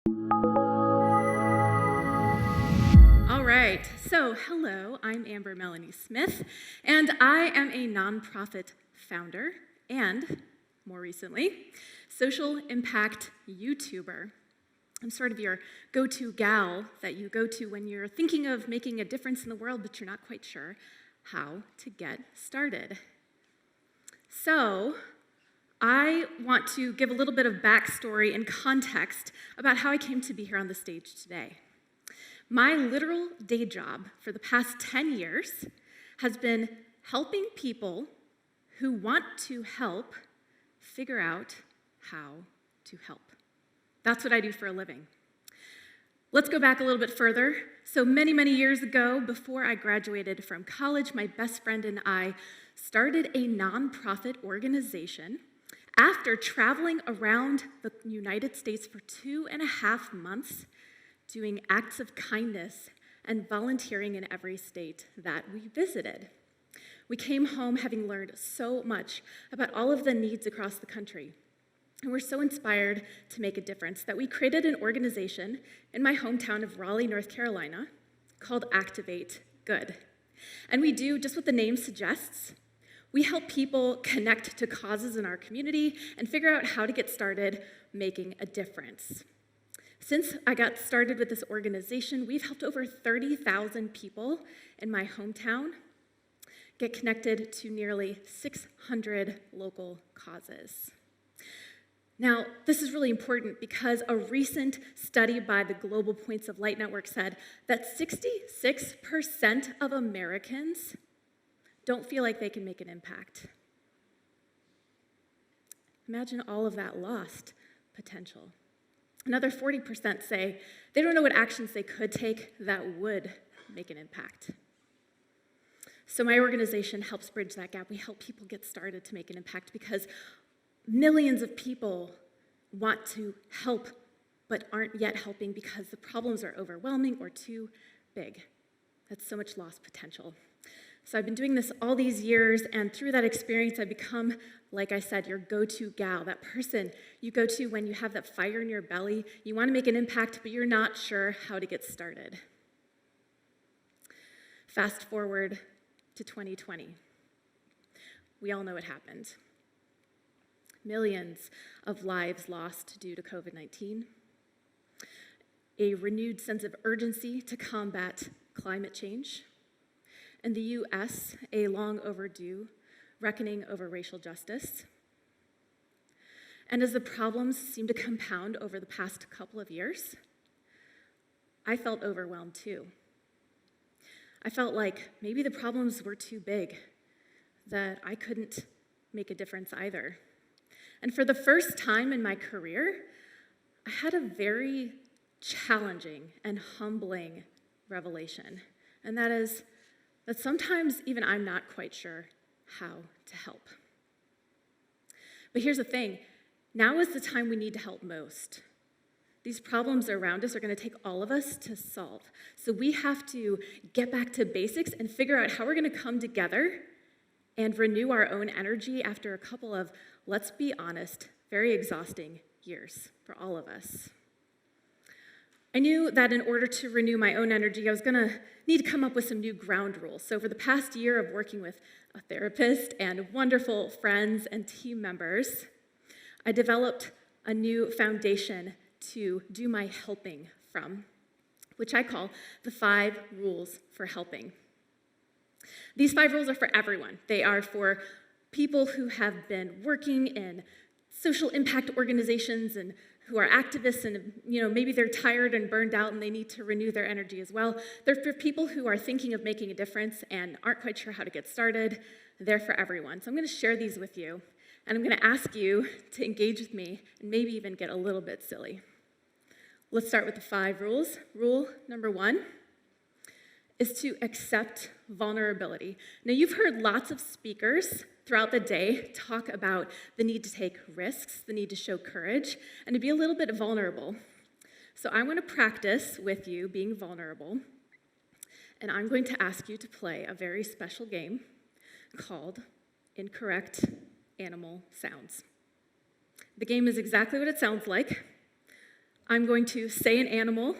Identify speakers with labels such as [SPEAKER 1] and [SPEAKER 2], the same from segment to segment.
[SPEAKER 1] All right, so hello, I'm Melanie Smith, and I am a nonprofit founder and, more recently, social impact YouTuber. I'm sort of your go-to gal that you go to when you're thinking of making a difference in the world, but you're not quite sure how to get started. So, I want to give a little bit of backstory and context about how I came to be here on the stage today. My literal day job for the past 10 years has been helping people who want to help figure out how to help. That's what I do for a living. Let's go back a little bit further. So many, many years ago, before I graduated from college, my best friend and I started a nonprofit organization after traveling around the United States for 2.5 months, doing acts of kindness and volunteering in every state that we visited. We came home having learned so much about all of the needs across the country. And we're so inspired to make a difference that we created an organization in my hometown of Raleigh, North Carolina, called Activate Good. And we do just what the name suggests. We help people connect to causes in our community and figure out how to get started making a difference. Since I got started with this organization, we've helped over 30,000 people in my hometown get connected to nearly 600 local causes. Now, this is really important because a recent study by the Global Points of Light Network said that 66% of Americans don't feel like they can make an impact. Imagine all of that lost potential. Another 40% say they don't know what actions they could take that would make an impact. So my organization helps bridge that gap. We help people get started to make an impact because millions of people want to help but aren't yet helping because the problems are overwhelming or too big. That's so much lost potential. So I've been doing this all these years, and through that experience, I've become, like I said, your go-to gal, that person you go to when you have that fire in your belly, you want to make an impact, but you're not sure how to get started. Fast forward to 2020. We all know what happened. Millions of lives lost due to COVID-19, a renewed sense of urgency to combat climate change, in the U.S., a long overdue reckoning over racial justice. And as the problems seem to compound over the past couple of years, I felt overwhelmed too. I felt like maybe the problems were too big, that I couldn't make a difference either. And for the first time in my career, I had a very challenging and humbling revelation, and that is that sometimes even I'm not quite sure how to help. But here's the thing, now is the time we need to help most. These problems around us are going to take all of us to solve. So we have to get back to basics and figure out how we're going to come together and renew our own energy after a couple of, let's be honest, very exhausting years for all of us. I knew that in order to renew my own energy, I was going to need to come up with some new ground rules. So for the past year of working with a therapist and wonderful friends and team members, I developed a new foundation to do my helping from, which I call the 5 rules for helping. These 5 rules are for everyone. They are for people who have been working in social impact organizations and who are activists and maybe they're tired and burned out and they need to renew their energy as well. They're for people who are thinking of making a difference and aren't quite sure how to get started. They're for everyone. So I'm going to share these with you, and I'm going to ask you to engage with me and maybe even get a little bit silly. Let's start with the 5 rules. Rule number 1 is to accept vulnerability. Now, you've heard lots of speakers throughout the day talk about the need to take risks, the need to show courage, and to be a little bit vulnerable. So I want to practice with you being vulnerable, and I'm going to ask you to play a very special game called Incorrect Animal Sounds. The game is exactly what it sounds like. I'm going to say an animal,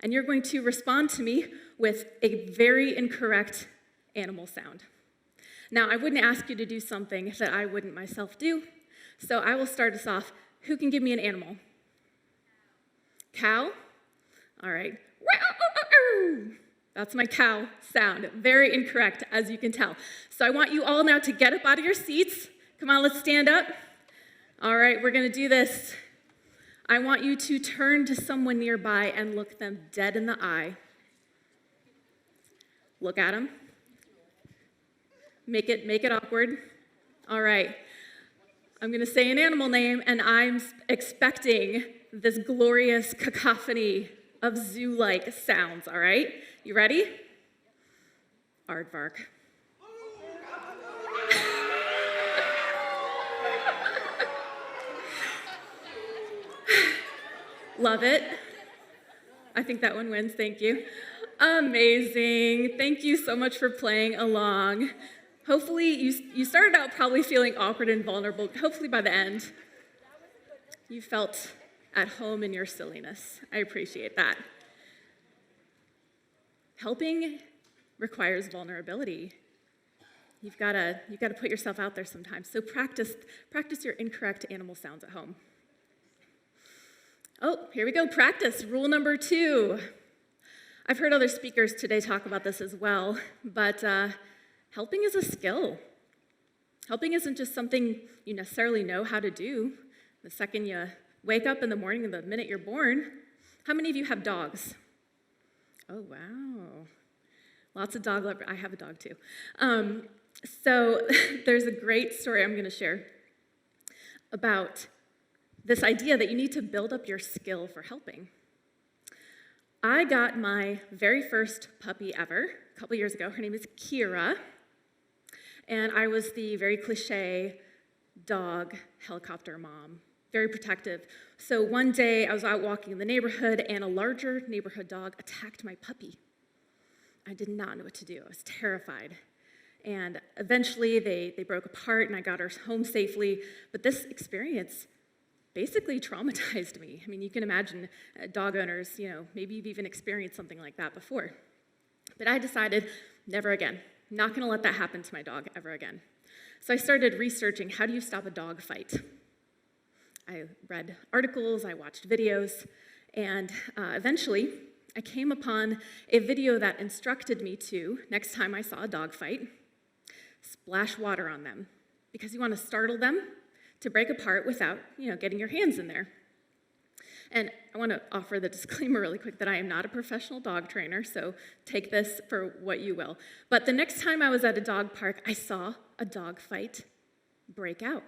[SPEAKER 1] and you're going to respond to me with a very incorrect animal sound. Now, I wouldn't ask you to do something that I wouldn't myself do, so I will start us off. Who can give me an animal? Cow? All right. That's my cow sound. Very incorrect, as you can tell. So I want you all now to get up out of your seats. Come on, let's stand up. All right, we're going to do this. I want you to turn to someone nearby and look them dead in the eye. Look at them. Make it awkward. All right. I'm going to say an animal name, and I'm expecting this glorious cacophony of zoo-like sounds, all right? You ready? Aardvark. Love it. I think that one wins, thank you. Amazing. Thank you so much for playing along. Hopefully, you started out probably feeling awkward and vulnerable. Hopefully by the end, you felt at home in your silliness. I appreciate that. Helping requires vulnerability. You've got to put yourself out there sometimes. So practice your incorrect animal sounds at home. Oh, here we go. Practice. Rule number 2. I've heard other speakers today talk about this as well, but helping is a skill. Helping isn't just something you necessarily know how to do the second you wake up in the morning, the minute you're born. How many of you have dogs? Oh, wow. Lots of dog lovers. I have a dog too. So there's a great story I'm going to share about this idea that you need to build up your skill for helping. I got my very first puppy ever a couple years ago. Her name is Kira, and I was the very cliche dog helicopter mom, very protective. So one day I was out walking in the neighborhood, and a larger neighborhood dog attacked my puppy. I did not know what to do. I was terrified. And eventually they broke apart, and I got her home safely. But this experience basically traumatized me. I mean, you can imagine dog owners, maybe you've even experienced something like that before. But I decided, never again. Not going to let that happen to my dog ever again. So I started researching, how do you stop a dog fight? I read articles, I watched videos, and eventually I came upon a video that instructed me to, next time I saw a dog fight, splash water on them, because you want to startle them to break apart without, getting your hands in there. And I want to offer the disclaimer really quick that I am not a professional dog trainer, so take this for what you will. But the next time I was at a dog park, I saw a dog fight break out.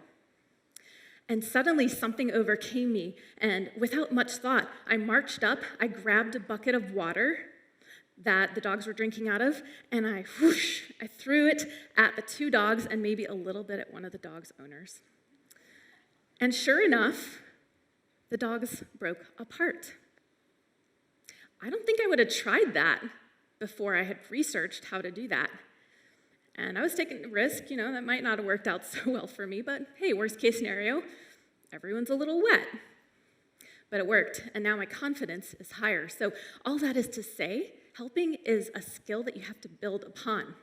[SPEAKER 1] And suddenly something overcame me, and without much thought, I marched up, I grabbed a bucket of water that the dogs were drinking out of, and I threw it at the 2 dogs and maybe a little bit at one of the dog's owners. And sure enough, the dogs broke apart. I don't think I would have tried that before I had researched how to do that. And I was taking a risk, that might not have worked out so well for me, but hey, worst case scenario, everyone's a little wet. But it worked, and now my confidence is higher. So all that is to say, helping is a skill that you have to build upon.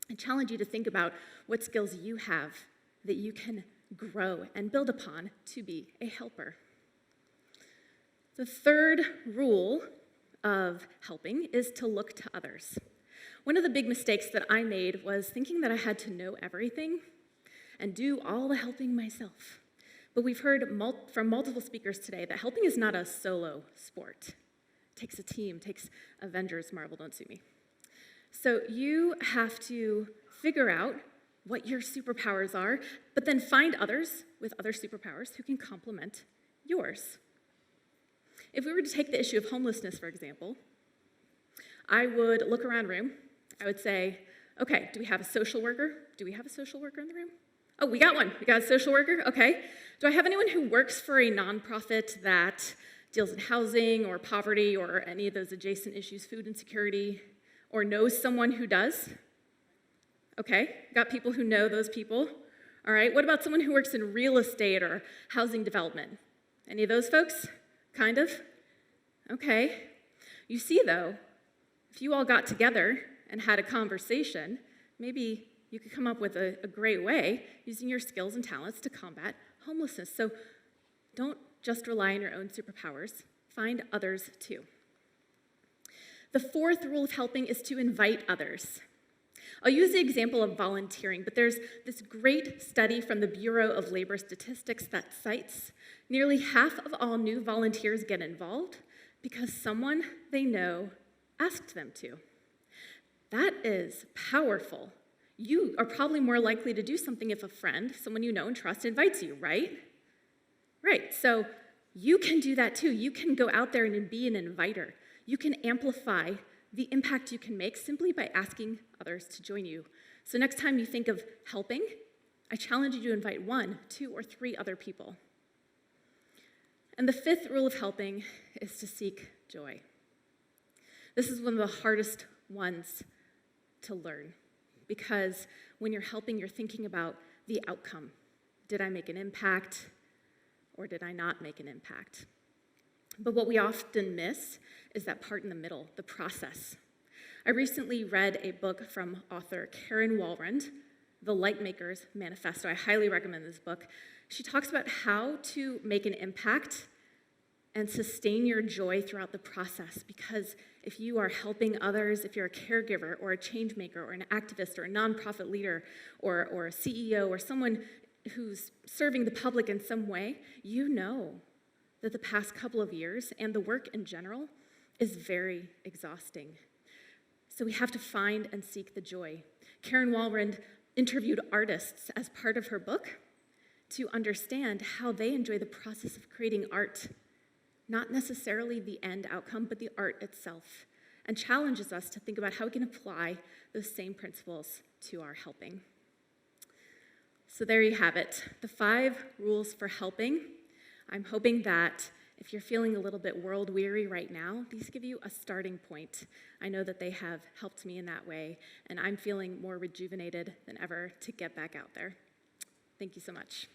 [SPEAKER 1] I challenge you to think about what skills you have that you can grow and build upon to be a helper. The third rule of helping is to look to others. One of the big mistakes that I made was thinking that I had to know everything and do all the helping myself. But we've heard from multiple speakers today that helping is not a solo sport. It takes a team, takes Avengers, Marvel, don't sue me. So you have to figure out what your superpowers are, but then find others with other superpowers who can complement yours. If we were to take the issue of homelessness, for example, I would look around the room. I would say, okay, do we have a social worker? Do we have a social worker in the room? Oh, we got one. We got a social worker? Okay. Do I have anyone who works for a nonprofit that deals in housing or poverty or any of those adjacent issues, food insecurity, or knows someone who does? Okay, got people who know those people. All right, what about someone who works in real estate or housing development? Any of those folks? Kind of? Okay. You see, though, if you all got together and had a conversation, maybe you could come up with a great way using your skills and talents to combat homelessness. So don't just rely on your own superpowers. Find others, too. The fourth rule of helping is to invite others. I'll use the example of volunteering, but there's this great study from the Bureau of Labor Statistics that cites nearly half of all new volunteers get involved because someone they know asked them to. That is powerful. You are probably more likely to do something if a friend, someone you know and trust, invites you, right? Right, so you can do that too. You can go out there and be an inviter. You can amplify the impact you can make simply by asking others to join you. So next time you think of helping, I challenge you to invite 1, 2, or 3 other people. And the fifth rule of helping is to seek joy. This is one of the hardest ones to learn because when you're helping, you're thinking about the outcome. Did I make an impact or did I not make an impact? But what we often miss is that part in the middle, the process. I recently read a book from author Karen Walrond, The Lightmaker's Manifesto. I highly recommend this book. She talks about how to make an impact and sustain your joy throughout the process, because if you are helping others, if you're a caregiver or a change maker or an activist or a nonprofit leader or a CEO or someone who's serving the public in some way, you know that the past couple of years and the work in general is very exhausting. So we have to find and seek the joy. Karen Walrond interviewed artists as part of her book to understand how they enjoy the process of creating art, not necessarily the end outcome, but the art itself, and challenges us to think about how we can apply those same principles to our helping. So there you have it, the 5 rules for helping. I'm hoping that if you're feeling a little bit world weary right now, these give you a starting point. I know that they have helped me in that way, and I'm feeling more rejuvenated than ever to get back out there. Thank you so much.